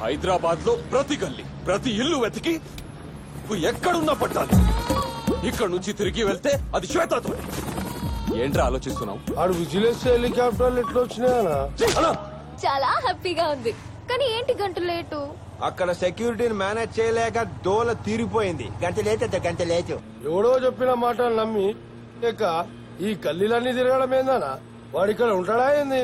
హైదరాబాద్ లో ప్రతి గల్లీ ప్రతి ఇల్లు వెతికి నువ్వు ఎక్కడున్నా పట్టాలి. ఇక్కడ నుంచి తిరిగి వెళ్తే అది శ్వేతతో. ఏంట్రా ఆలోచిస్తున్నావు? ఆడు విజిలెన్స్ హెలికాప్టర్లు ఎట్లా వచ్చినాయనా? చాలా హ్యాపీగా ఉంది. కానీ ఏంటి గంట లేటు? అక్కడ సెక్యూరిటీని మేనేజ్ చేయలేక దోల తీరిపోయింది. గంట లేచు ఎవడో చెప్పిన మాటలు నమ్మి లేక ఈ గల్లీలన్నీ తిరగడం ఏందనా? వాడు ఇక్కడ ఉంటాడా ఏంది?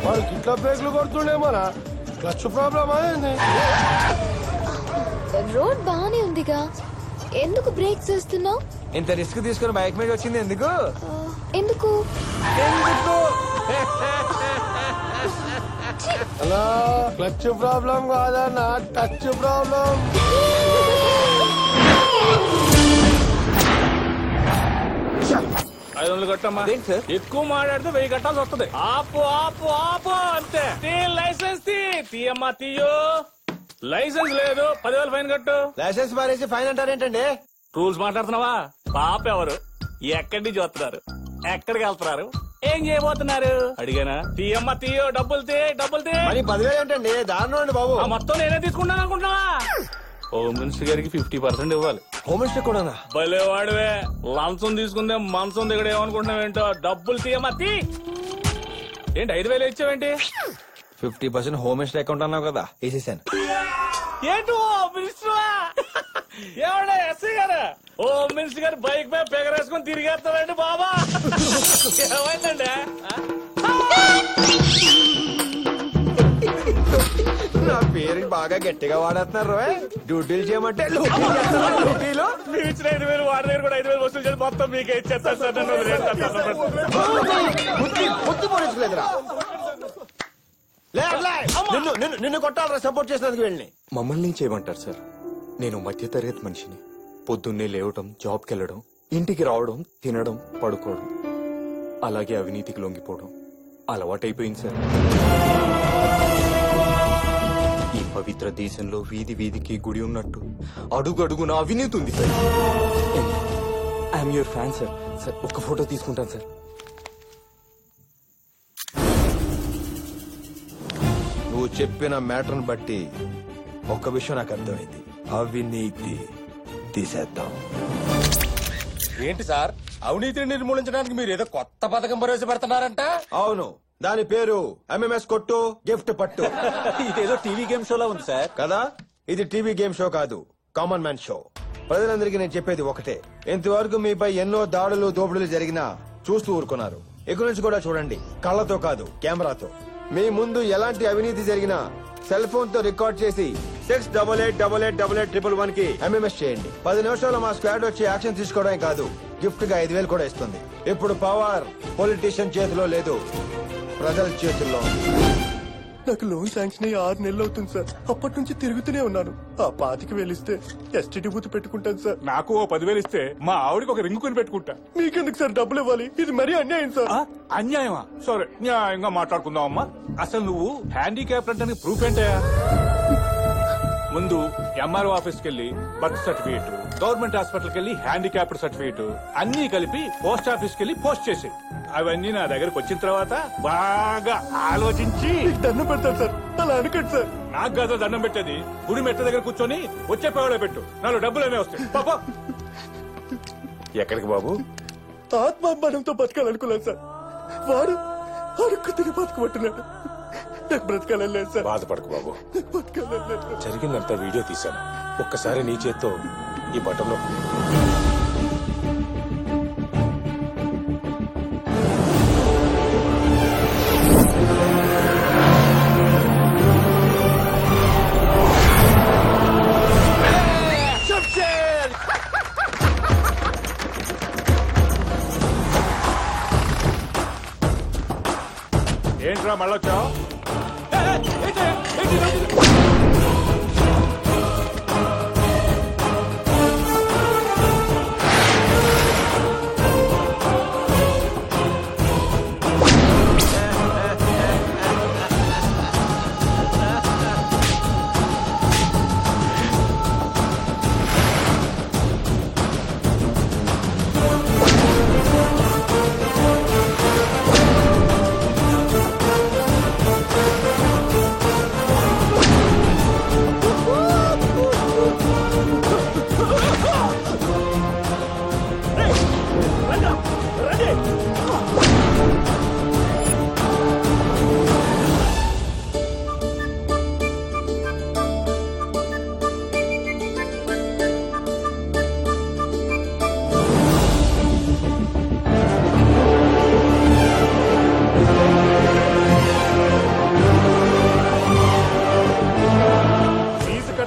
వాడు గిట్ల బ్రేక్లు కొడుతుండేమోనా? క్లచ్ ప్రాబ్లమ్ అయింది. రోడ్ బానే ఉందిగా, ఎందుకు బ్రేక్ చేస్తున్నావు? ఇంత రిస్క్ తీసుకుని బైక్ మీద వచ్చింది ఎందుకు? ఎందుకు? అలా క్లచ్ ప్రాబ్లం కాదన్నా, టచ్ ప్రాబ్లం. 500 కట్టమ్మా. ఎక్కువ మాట్లాడితే 1000 కట్టాల్సి వస్తుంది. ఆపు ఆపు ఆపు అంతే. లైసెన్స్ తీయమ్మా తీయో. లైసెన్స్ లేదు, 10,000 ఫైన్ కట్టు. లైసెన్స్ మారేసి ఫైన్ అంటారేంటండి? రూల్స్ మాట్లాడుతున్నావా? పాప ఎవరు, ఎక్కడి నుంచి వస్తున్నారు, ఎక్కడికి వెళ్తున్నారు, ఏం చేయబోతున్నారు అడిగానా? తీయమ్మా తీయో. డబ్బులు తీ. మరి 10,000 ఏంటండి? దారుణం అండి బాబు. ఆ మొత్తం నేనే తీసుకుంటాను అనుకుంటున్నావా? హోమ్ మినిస్టర్ గారికి 50% ఇవ్వాలి. హోమ్ మినిస్టర్ కూడా భలే వాడివే. లంచం తీసుకుందే మంచం దగ్గర ఏమనుకుంటున్నావు ఏంటో. డబ్బులు తీయమ్మా తీ. ఏంటి 5,000 ఇచ్చావేంటి? 50% హోమ్ మినిస్టర్ అకౌంట్ అన్నావు కదా, వేసేసాను. ఏంటి హోమ్ మినిస్టరా? ఏమంటే ఎస్ఐ గారు, హోమ్ మినిస్టర్ గారు బైక్ మీద పెగరేసుకుని తిరిగేస్తారండి బాబా. ఏమైందండి? నా పేరు బాగా గట్టిగా వాడేస్తున్నారు. డ్యూటీలు చేయమంటే డ్యూటీలు మీరు ఇచ్చిన 5,000 వాడి దగ్గర కూడా 5,000 వసూలు చేసి మొత్తం మీకే ఇచ్చేస్తారు సార్. నన్ను పోలీసులేదురా. నిన్ను కొట్టాలరా సపోర్ట్ చేసినందుకు వెళ్ళి. మమ్మల్ని చేయమంటారు సార్. నేను మధ్యతరగతి మనిషిని. పొద్దున్నే లేవటం, జాబ్కి వెళ్ళడం, ఇంటికి రావడం, తినడం, పడుకోవడం, అలాగే అవినీతికి లొంగిపోవడం అలవాటైపోయింది సార్. ఈ పవిత్ర దేశంలో వీధి వీధికి గుడి ఉన్నట్టు అడుగు అడుగున అవినీతి ఉంది sir. I'm your fan sir. Sir ఒక్క ఫోటో తీసుకుంటాను సార్. నువ్వు చెప్పిన మ్యాటర్ని బట్టి ఒక్క విషయం నాకు అర్థమైంది. అవినీతి తీసేద్దాం. ఏంటి సార్, అవినీతిని నిర్మూలించడానికి మీరు ఏదో కొత్త పథకం ప్రవేశపెడుతున్నారంట? అవును, దాని పేరు ఎంఎంఎస్ కొట్టు గిఫ్ట్ పట్టు. ఇదేదో టీవీ గేమ్ షోలా ఉంది సార్. కదా, ఇది టీవీ గేమ్ షో కాదు, కామన్ మ్యాన్ షో. ప్రజలందరికీ నేను చెప్పేది ఒకటే, ఇంతవరకు మీపై ఎన్నో దాడులు దోపిడీలు జరిగినా చూస్తూ ఊరుకున్నారు. ఇక నుంచి కూడా చూడండి, కళ్ళతో కాదు కెమెరాతో. మీ ముందు ఎలాంటి అవినీతి జరిగినా సెల్ ఫోన్ తో రికార్డ్ చేసి 68888811 కి ఎంఎంఎస్ చేయండి. 10 నిమిషాల్లో మా స్క్వాడ్ వచ్చి యాక్షన్ తీసుకోవడమే కాదు, గిఫ్ట్ గా 5,000 కూడా ఇస్తుంది. ఇప్పుడు పవర్ పొలిటీషియన్ చేతిలో లేదు, ప్రజల చేతుల్లో. నాకు లోన్ శాంక్షన్ అయ్యి 6 నెలలు అవుతుంది సార్. అప్పటి నుంచి తిరుగుతూనే ఉన్నాను. ఆ 25,000 ఇస్తే ఎస్టీడీ బూత్ పెట్టుకుంటాను సార్. నాకు 10,000 ఇస్తే మా ఆవిడకి ఒక రింగు కొని పెట్టుకుంటా. మీకెందుకు సార్ డబ్బులు ఇవ్వాలి? ఇది మరీ అన్యాయం సార్. అన్యాయమా? సరే న్యాయంగా మాట్లాడుకుందాం అమ్మా. అసలు నువ్వు హ్యాండిక్యాప్ అంటే ప్రూఫ్ ఏంటయా? ముందు ఎంఆర్ఓ ఆఫీస్కి వెళ్ళి బర్త్ సర్టిఫికేట్, గవర్నమెంట్ హాస్పిటల్కి వెళ్ళి హ్యాండిక్యాప్డ్ సర్టిఫికేట్ అన్ని కలిపి పోస్ట్ ఆఫీస్కి వెళ్ళి పోస్ట్ చేసి, అవన్నీ నా దగ్గరకు వచ్చిన తర్వాత బాగా ఆలోచించి దండం పెడతాను సార్. అలా అనుకోండి సార్. నాకు కదా దండం పెట్టేది, గుడి మెట్ల దగ్గర కూర్చొని వచ్చే పేవలో పెట్టు. నాలో డబ్బులు ఏమే వస్తాయి. పాపా ఎక్కడికి బాబు? ఆత్మాభిమానంతో బతకాలనుకున్నాను సార్. వాడు అడుక్కు తిని బతకబట్టున్నాడు. నాకు బ్రతకాలని లేదు సార్. బాధపడకు బాబు, బతకాలని లేదు. జరిగిందంతా వీడియో తీశాను. ఒక్కసారి నీ చేత్తో ఈ బటన్లో ఏంట్రా మళ్ళొచ్చావు?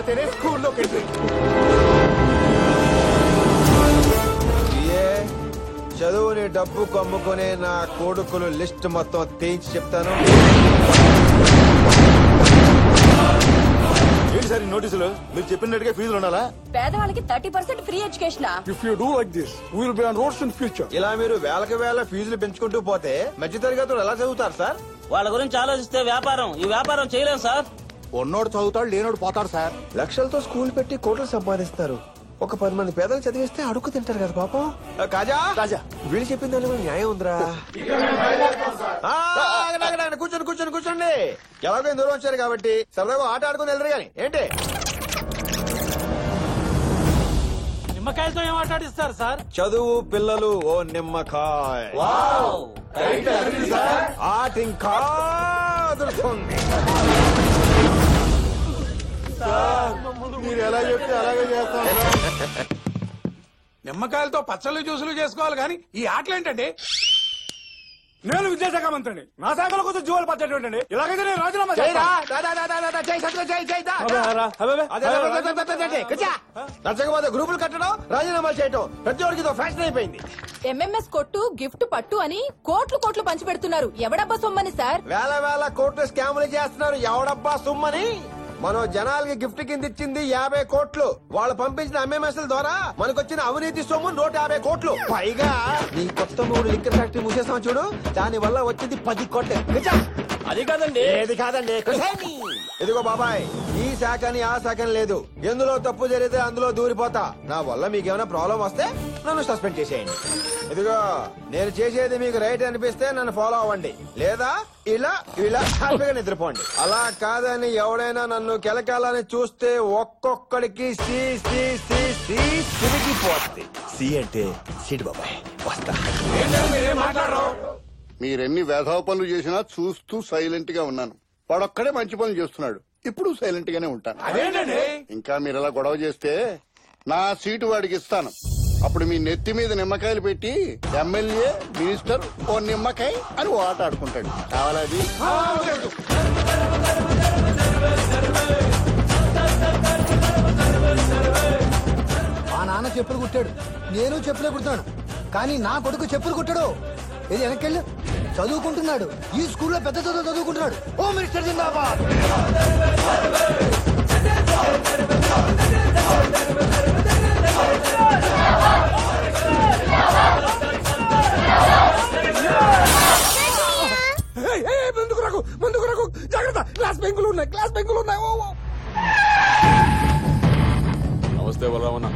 పడితేనే స్కూల్లోకి ఎంట్రీ. ఏ చదువుని డబ్బు కమ్ముకునే నా కొడుకులు లిస్ట్ మొత్తం తేల్చి చెప్తాను. ఏంటి సార్ ఈ నోటీసులు? మీరు చెప్పినట్టుగా ఫీజులు ఉండాలా? పేదవాళ్ళకి 30% free education. If you do like this will be on roads in future. ఇలా మీరు వేలకు వేల ఫీజులు పెంచుకుంటూ పోతే మధ్య తరగతులు ఎలా చదువుతారు సార్? వాళ్ళ గురించి ఆలోచిస్తే వ్యాపారం ఈ వ్యాపారం చేయలేం సార్. ఉన్నోడు చదువుతాడు, లేనోడు పోతాడు సార్. లక్షలతో స్కూల్ పెట్టి కోట్లు సంపాదిస్తారు. ఒక 10 మంది పేదలు చదివిస్తే అడుగు తింటారు కదా పాపం. కాజా రాజా వీళ్ళు చెప్పిన దాని మీద న్యాయం ఉందిరా. కూర్చోండి కూర్చోండి కూర్చోండి. ఎలాగో దూరం వచ్చారు కాబట్టి సరదాగా ఆట ఆడుకుని వెళ్ళరు కానీ ఏంటి? నిమ్మకాయలతో ఏం ఆటాడిస్తారు సార్? చదువు పిల్లలు ఓ నిమ్మకాయ. ఆట ఇంకా అదురుతుంది. మీరు ఎలా చెప్తే అలాగే చేస్తాం. నిమ్మకాయలతో పచ్చళ్ళు జ్యూసులు చేసుకోవాలి కానీ ఈ ఆటలు ఏంటండి? నేను విద్యాశాఖ మంత్రిని. నా శాఖల కోసం జూవలు పచ్చడి ఇలాగైతే నేను రాజీనామా నచ్చకపోతే గ్రూపులు కట్టడం, రాజీనామాలు చేయడం ప్రతి ఒక్కరికి ఫ్యాషన్ అయిపోయింది. ఎంఎంఎస్ కొట్టు గిఫ్ట్ పట్టు అని కోట్లు కోట్లు పంచి పెడుతున్నారు. ఎవడబ్బా సొమ్మని సార్? వేల వేల కోట్లు స్కాములు చేస్తున్నారు. ఎవడబ్బా సుమ్మని? మనం జనాలకి గిఫ్ట్ కింద ఇచ్చింది 50 కోట్లు. వాళ్ళు పంపించిన ఎంఎంఎస్ల ద్వారా మనకొచ్చిన అవినీతి సొమ్ము 150 కోట్లు. పైగా నీ కొత్త 3 లిక్కర్ ఫ్యాక్టరీ మూసేస్తాం చూడు, దాని వల్ల వచ్చింది 10 కోట్లే. అది కాదండి. ఏది కాదండి. ఇదిగో బాబాయ్, ఈ శాఖని ఆ శాఖని లేదు. ఎందులో తప్పు జరిగితే అందులో దూరిపోతా. నా వల్ల మీకేమైనా ప్రాబ్లం వస్తే నన్ను సస్పెండ్ చేసేయండి. ఇదిగో నేను చేసేది మీకు రైట్ అనిపిస్తే నన్ను ఫాలో అవ్వండి, లేదా ఇలా ఇలా హ్యాపీగా నిద్రపోండి. అలా కాదని ఎవడైనా నన్ను కెలకాలని చూస్తే ఒక్కొక్కడికి సి సి సి సి సిరిగిపోద్ది. సి అంటే సిడి బాబాయ్. వస్తా. మీరెన్ని వేధవ పనులు చేసినా చూస్తూ సైలెంట్ గా ఉన్నాను. వాడొక్కడే మంచి పనులు చేస్తున్నాడు. ఇప్పుడు సైలెంట్ గానే ఉంటాను. ఇంకా మీరు అలా గొడవ చేస్తే నా సీటు వాడికి ఇస్తాను. అప్పుడు మీ నెత్తి మీద నిమ్మకాయలు పెట్టి ఎమ్మెల్యే మినిస్టర్ ఓ నిమ్మకాయ అని ఓ ఆట ఆడుకుంటాడు. కావాలది? మా నాన్న చెప్పులు కుట్టాడు, నేను చెప్పులే కుడతాను. కానీ నా కొడుకు చెప్పులు కుట్టాడు. ఇది వెనకెళ్ళు చదువుకుంటున్నాడు. ఈ స్కూల్లో పెద్ద చదువు చదువుకుంటున్నాడు. ఓ మినిస్టర్ జిందాబాద్. ముందుకు రాకు జాగ్రత్త. క్లాస్ బెంకులు ఉన్నాయి, క్లాస్ బెంకులు ఉన్నాయి. నమస్తే బలరామన్న.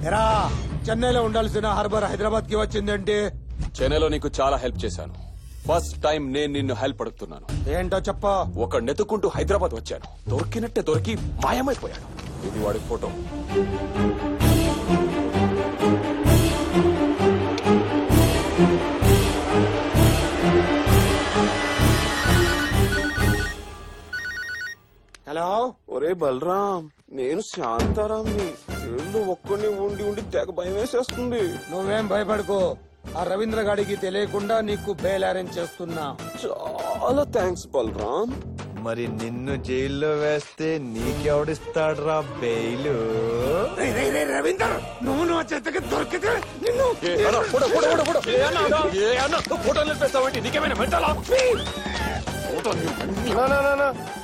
ఎరా చెన్నైలో ఉండాల్సిన హార్బర్ హైదరాబాద్ కి వచ్చిందంటే చెన్నైలో నీకు చాలా హెల్ప్ చేశాను. ఫస్ట్ టైం నేను నిన్ను హెల్ప్ అడుగుతున్నాను. ఏంటో చెప్ప. ఒక నెతుకుంటూ హైదరాబాద్ వచ్చాను. దొరికినట్టే దొరికి మాయమైపోయాడు. ఇది వాడి ఫోటో. హలో. ఒరే బలరాం, నేను శాంతారాంని. ఇల్లు ఒక్కడిని ఉండి ఉండి తెగ భయం వేసేస్తుంది. నువ్వేం భయపడుకో. ఆ రవీంద్ర గాడికి తెలియకుండా నీకు బెయిల్ అరేంజ్ చేస్తున్నా. చాలా థ్యాంక్స్ బలరాం. మరి నిన్ను జైల్లో వేస్తే నీకెవడిస్తాడ్రా బెయిలు? రవీందర్, నువ్వు నువ్వు చేతకి దొరికితే నిన్ను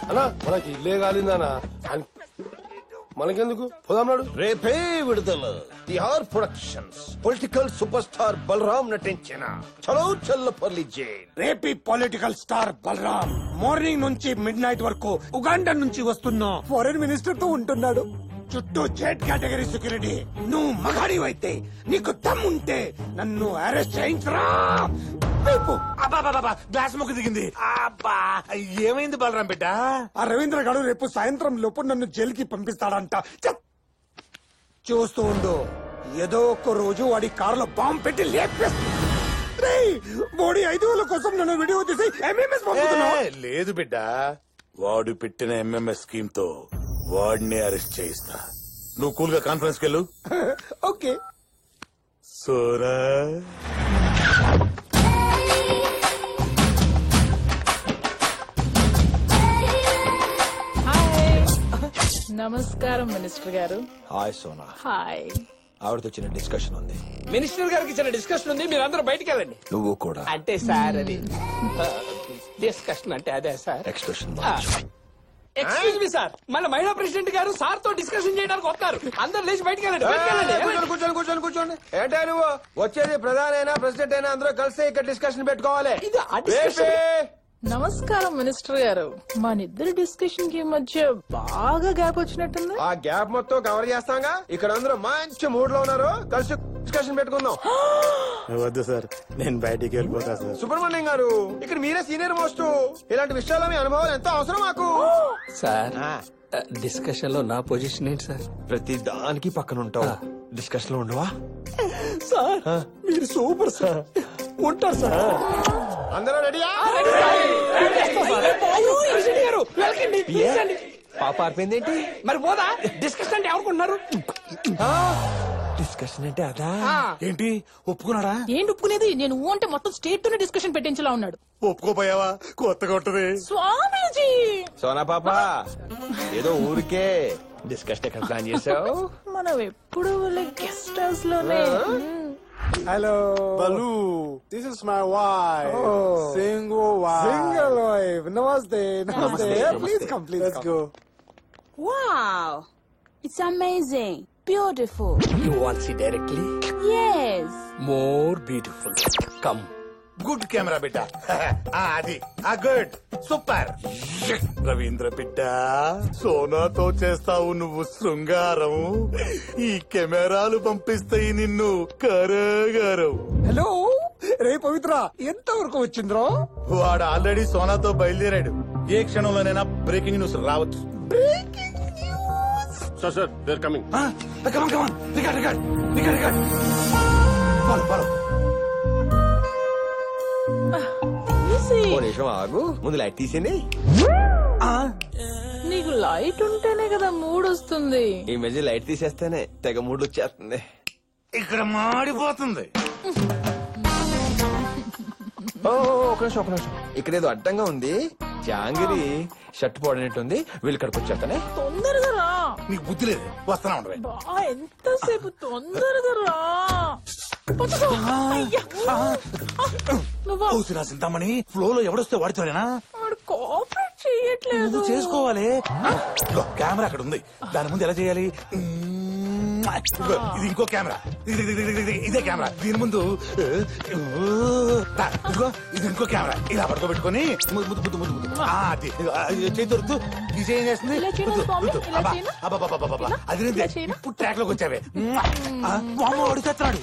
అన్నా మనకి ఇల్లే కాలిందనా? మనకెందుకు పోదాం. రేపే విడుదల Tihar productions political super star Balaram నటించిన చలో చల్లపల్లి జైల్. రేపీ పొలిటికల్ స్టార్ బలరాం మార్నింగ్ నుంచి మిడ్ నైట్ వరకు ఉగాండా నుంచి వస్తున్న ఫారెన్ మినిస్టర్ తో ఉంటున్నాడు. చుట్టూ జెడ్ కేటగిరీ సెక్యూరిటీ. నువ్వు మగాడివైతే, నీకు దమ్ముంటే నన్ను అరెస్ట్ చేయించరా. గ్లాస్ ముక్కు దిగింది. ఏమైంది బలరాం బిడ్డ? ఆ రవీంద్ర గారు రేపు సాయంత్రం లోపు నన్ను జైలుకి పంపిస్తాడంట. చూస్తూ ఉండు. ఏదో ఒక్క రోజు వాడి కారులో బాంబు పెట్టి లేపేస్తా. బోడీ 5,000 కోసం నన్ను వీడియో తీసి ఎంఎంఎస్ పంపుతున్నావు. లేదు బిడ్డ, వాడు పెట్టిన ఎంఎంఎస్ స్కీమ్ తో వాడిని అరెస్ట్ చేయిస్తా. నువ్వు కూల్ గా కాన్ఫరెన్స్ కెళ్ళు. ఓకే. సోరా నమస్కారం మినిస్టర్ గారు. హాయ్ సోనా. హాయ్. ఆవిడతో చిన్న డిస్కషన్ ఉంది. మినిస్టర్ గారికి ఇచ్చిన డిస్కషన్ ఉంది, మీరు అందరూ బయటికి వెళ్ళండి. నువ్వు కూడా. అంటే సార్ అది డిస్కషన్ అంటే అదే sir. Expression excuse me sir, మన మహిళా ప్రెసిడెంట్ గారు సార్ తో డిస్కషన్ చేయడానికి వస్తారు. అందరూ లేచి బయటికి వెళ్ళండి, బయటికి వెళ్ళండి. కూర్చోండి. ఏంటా నువ్వు వచ్చేది? ప్రధాని అయినా ప్రెసిడెంట్ అయినా అందరూ కలిసి ఇక్కడ డిస్కషన్ పెట్టుకోవాలి. ఇది ఆ discussion. నమస్కారం మినిస్టర్ గారు. మన ఇద్దరు డిస్కషన్ కి మధ్య బాగా గ్యాప్ వచ్చినట్టుంది. ఆ గ్యాప్ మొత్తం కవర్ చేస్తాంగా. ఇక్కడ అందరూ మంచి మూడ్ లో ఉన్నారు, కలిసి డిస్కషన్ పెట్టుకుందాం. వద్దు సార్, నేను బయటికి వెళ్ళిపోతా సార్. సుబ్రహ్మణ్యం గారు, ఇక్కడ మీరే సీనియర్ మోస్ట్. ఇలాంటి విషయాల్లో మీ అనుభవాలు ఎంతో అవసరం మాకు. సార్ డిస్కషన్ లో నా పొజిషన్ ఏంటి సార్? ప్రతి దానికి పక్కన ఉంటావు, డిస్కషన్ లో ఉండవా? సార్ మీరు సూపర్ సార్. ఉంటారు సార్. అందరూ రెడీయా? వెళ్ళకండి, తీసండి. పాప ఆర్పిందేంటి? మరి పోదా? డిస్కషన్ అంటే ఎవరుకుంటున్నారు? డిస్కషన్ అంటే అదా? ఏంటి ఒప్పుకున్నాడా? ఏంటి ఒప్పుకునేది? నేను ఊ అంటే మొత్తం స్టేట్ తోనే డిస్కషన్ పెట్టించేలా ఉన్నాడు. ఒప్పుకోపోయావా? కొత్తగా ఉంటది. స్వామీజీ. సోనా పాప, ఏదో ఊరికే డిస్కషన్ ఎక్కడ ప్లాన్ చేసావు? మనం ఎప్పుడు గెస్ట్ హౌస్ లోనే. Hello Balu, this is my wife. Single wife. నమస్తే. Please come, let's go. Wow, it's amazing, beautiful. You want see directly? Yes. More beautiful. Come. Good camera బిడ్డ. అది గుడ్ సూపర్. రవీంద్ర బిడ్డ, సోనాతో చేస్తావు నువ్వు శృంగారం, ఈ కెమెరాలు పంపిస్తాయి నిన్ను కరగారం. హలో రే పవిత్ర, ఎంత వరకు వచ్చింద్రో? వాడు ఆల్రెడీ సోనాతో బయలుదేరాడు. ఏ క్షణంలోనైనా బ్రేకింగ్ న్యూస్ రావచ్చు. Sir they are coming. ఓ నిమిషం ఆగు, ముందు లైట్ తీసేని. నీకు లైట్ ఉంటేనే కదా మూడ్ వస్తుంది. ఈ మధ్య లైట్ తీసేస్తేనే తెగ మూడు వచ్చేస్తుంది. ఇక్కడ మాడిపోతుంది. ఒక నిమిషం. ఇక్కడ ఏదో అడ్డంగా ఉంది. జాంగిరి షర్ట్ పోడనట్టుంది. వీళ్ళు ఇక్కడికి వచ్చేస్తానే. తొందరగా రా. నీకు బుద్ధి లేదు, వస్తానా ఉండవే. ఎంతసేపు? తొందరగా రా. చింతామణి ఫ్లో లో ఎవడొస్తే వాడితేనా? కోఆపరేట్ చెయ్యట్లేదు. నువ్వు చేసుకోవాలి. కెమెరా అక్కడ ఉంది, దాని ముందు ఎలా చేయాలి? ఇది ఇంకో కెమెరా, ఇదే కెమెరా. దీని ముందు ఇదిగో ఇది ఇంకో కెమెరా. ఇలా పడుకోబెట్టుకొని అది చేతి దొరుకుతూ ఇది ఏం చేస్తుంది? అది ఇప్పుడు ట్రాక్ లోకి వచ్చావే. అడుగుతున్నాడు.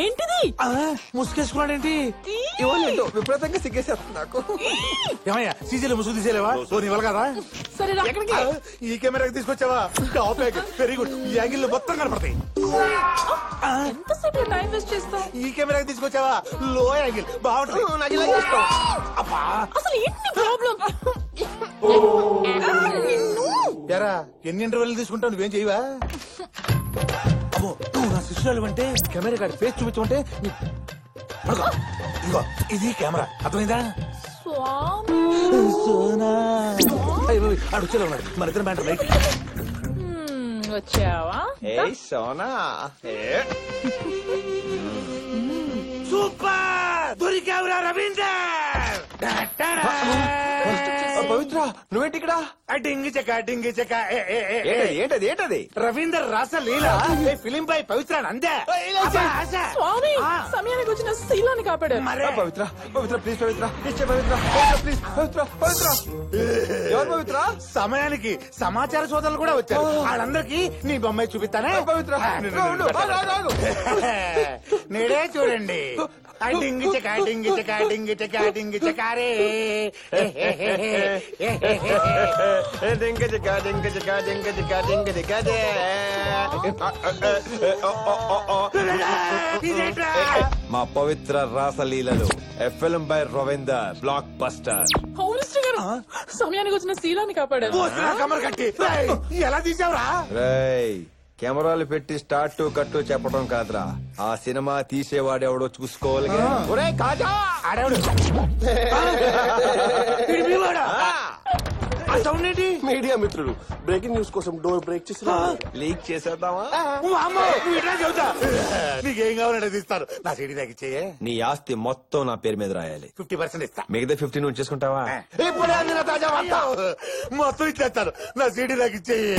ఏంటిది? ముసుకేసుకున్నాడేంటి? విపరీతంగా సిగ్గేసేస్తుంది నాకు. ఏమయ్యా సీజీలో ముసుగు తీసేలేవా? నీ వల్ల కదా. సరే రా. ఈ కెమెరాకి తీసుకొచ్చావా? Very good. ఈ యాంగిల్ లో మొత్తం కనపడతాయి. ఎంతసేపు టైం వేస్ట్ చేస్తావు? ఈ కెమెరాకి తీసుకొచ్చావా? లో యాంగిల్ బాగుంటుంది. అబ్బా అసలు ఏంటి ప్రాబ్లం? ఎరా ఎన్ని ఇంటర్వెల్ తీసుకుంటావు? నువ్వేం చేయవా? అమ్మో నువ్వు నా శిష్యురాలు అంటే కెమెరా కాడి ఫేస్ చూపించమంటే ఇదిగో ఇది కెమెరా. అర్థమైందా? అడుగులో ఉన్నాడు. మన ఇద్దరు మ్యాటర్ లైట్. వచ్చావా? సోనా సూపర్ దొరికావురా రవీందర్. పవిత్ర, నువ్వేంటి ఇక్కడ? డింగి చెక్క ఏంటది? రవీందర్ రాసలీల ఫిలిం పై పవిత్ర అందే. స్వామి సమయానికి వచ్చిన శీలాన్ని కాపాడారు. పవిత్ర ప్లీజ్, ప్లీజ్ పవిత్ర. ఎవరు పవిత్ర? సమయానికి సమాచార సోదరులు కూడా వచ్చారు. వాళ్ళందరికీ నీ బొమ్మాయి చూపిస్తానే. పవిత్ర నేడే చూడండి. డింగి చెకారే. మా పవిత్ర రాసలీలలు film by Ravinder blockbuster. సమయానికి వచ్చిన శీలాన్ని కాపాడారు. కమర్ కట్టి ఎలా తీసావురా? రేయ్, కెమెరాలు పెట్టి స్టార్ట్ కట్టు చెప్పడం కాదురా, ఆ సినిమా తీసేవాడెవడో చూసుకోవాలి. ఒరే కాజా మీడియా మిత్రులు బ్రేకింగ్ న్యూస్ కోసం డోర్ బ్రేక్ చేసి లీక్ చేసేద్దామా? నీకేం కావాలంటే తీస్తారు. నా సీడీ తగ్గించేయే. నీ ఆస్తి మొత్తం నా పేరు మీద రాయాలి. 50% ఇస్తా. మిగతా 50 నువ్వు చేసుకుంటావా? ఇప్పుడే అందిన తాజా వార్త. మొత్తం ఇచ్చేస్తారు. నా సీడీ తగ్గించేయే.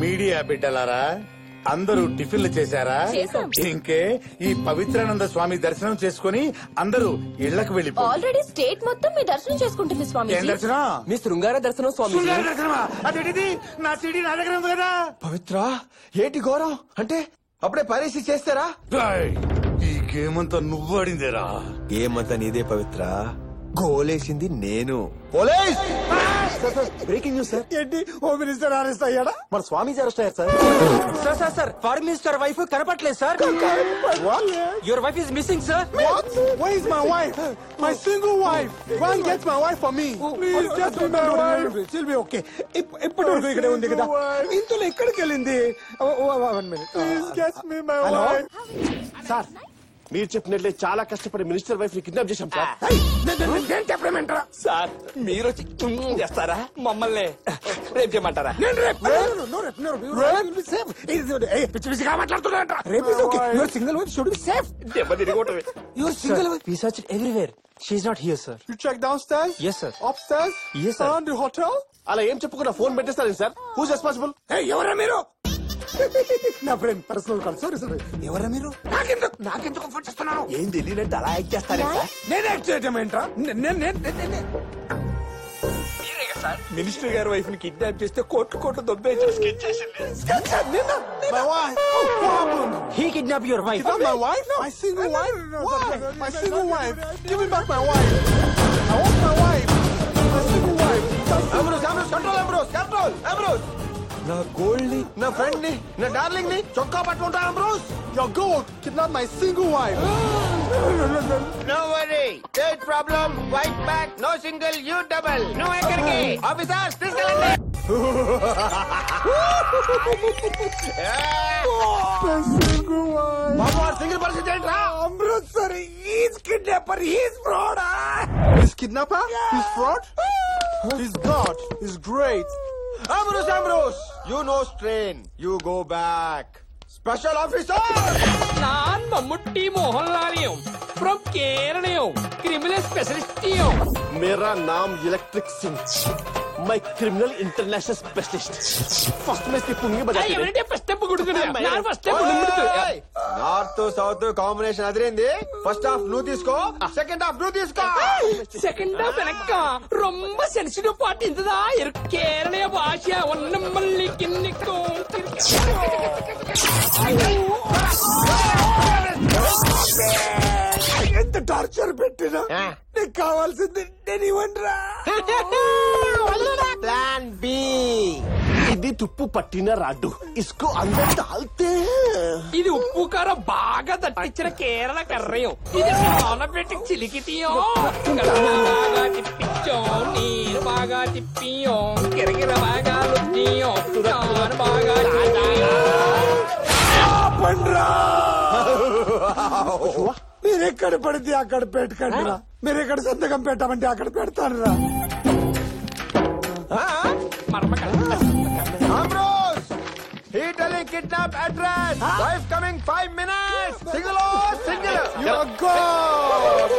మీడియా బిడ్డలారా, అందరూ టిఫిన్లు చేశారా? ఇంకే ఈ పవిత్రానంద స్వామి దర్శనం చేసుకుని అందరూ ఇళ్లకు వెళ్ళిపోయారు. ఆల్రెడీ స్టేట్ మొత్తం మీ దర్శనం చేసుకుంటుంది స్వామి. ఏం దర్శనం? మీ శృంగార దర్శనం స్వామి. శృంగార దర్శనమా? అదేంటిది? నా సీడీ నా దగ్గర ఉంది కదా. పవిత్ర ఏంటి ఘోరం? అంటే అప్పుడే పరీక్ష చేస్తారా? రాయ్, ఈ గేమ్ అంతా నువ్వు ఆడిందేరా. ఏమంతా నీదే పవిత్ర, గోలేసింది నేను. పోలీస్! Breaking news sir. ఏంటి? హోమ్ మినిస్టర్ అరెస్ట్ అయ్యాడా? మన స్వామీజీ అరెస్ట్ అయ్యారు sir. Sir sir foreign minister wife కనపట్లేదు sir. Your wife is missing sir. Where is my wife? My single wife. Go and get my wife for me. Please get me my wife. She'll be okay. ఇప్పటి వరకు ఇక్కడే ఉంది కదా. ఇందులో ఎక్కడికి వెళ్ళింది? 1 minute. Please get me my Hello? wife. Sir మీరు చెప్పినట్లే చాలా కష్టపడి మినిస్టర్ వైఫ్ ని కిడ్నాప్ చేశాం సార్. నేను చెప్పలేమంటారా? సార్ మీరు వచ్చి చేస్తారా? మమ్మల్ని రేపు చేయమంటారా? పిచ్చి పిచ్చిగా మాట్లాడుతున్నా. రేపు your single wife should be safe. దెబ్బ తిరిగొట్టవే. Your single wife. We searched everywhere. She's not here, sir. You check downstairs? Yes, sir. Upstairs? Yes, sir. Around the hotel? అలా ఏం చెప్పుకున్నా ఫోన్ పెట్టేస్తారేం సార్? Who's responsible? ఎవరా మీరు? నా friend personal call. Sorry sorry. ఎవరా మీరు? నాకెందుకు ఫోన్ చేస్తున్నాను? ఏం తెలియనట్టు అలా యాక్ట్ చేస్తారా సార్? నేను యాక్ట్ చేయటం ఏంట్రా? మినిస్టర్ గారి వైఫ్ ని కిడ్నాప్ చేస్తే కోట్లు దొబ్బే My wife. He kidnap your wife. Is that my wife? My single wife? Why? My single wife. Give me back my wife. I want my wife. My single wife. Control. నా gold ని, నా friend ని, నా darling ని చొక్కా పట్టుకుంటా అమ్రోజ్. Your gold kidnapped my single wife. No worry. Third problem, white back, no single, you double. No ఎక్కడికి? Officers, తీసుకెళ్ళండి. My single wife. బాబు ఆ సింగిల్ పరిస్థితి ఏంట్రా? Amritsar is kidnapper, is fraud. He's kidnapper? He's fraud? He's God. He's great. Ambrose, you know strain. You go back. Special officer. நான் மம்முட்டி மோகன்லாலியும் from கேரளையும் criminal specialistயும். मेरा नाम electric Singh. मैं criminal international specialist. First में इसकी पुंगी बजा के ఎవరంటే ఫస్ట్ స్టెప్ కొడుకున్నా నేను first step north south combination అదిరింది. ఫస్ట్ హాఫ్ నువ్వు తీసుకో, సెకండ్ హాఫ్ నువ్వు తీసుకో. செகண்ட் ஹாஃப் எனக்கு ரொம்ப சென்சிட்டிவ் பார்ட் இதுதா இருக்கு. கேரளைய பாஷை ஒன்னும் மல்லிக்கு நிக்கும். ఎంత టార్చర్ పెట్టినా నీకు కావాల్సింది నేను ఇవ్వనురా. Plan B. ఇది తుప్పు పట్టిన రాడ్డు. ఇస్కో అందర్ డాల్తే. ఇది ఉప్పు కారం బాగా దట్టించిన కేరళ కర్రయం. ఇది నానబెట్టి చిలికితీయం. బాగా తిప్పించాం, నీరు బాగా తిప్పియం, గిరగిర బాగా లుట్టియం, నాను బాగా మీరెక్కడ పడితే అక్కడ పెట్టకండి రా. మీరెక్కడ సంతకం పెట్టమంటే అక్కడ పెడతాను రా. Ambrose, Italy kidnap address. Wife coming 5 minutes. Single or single. You're God.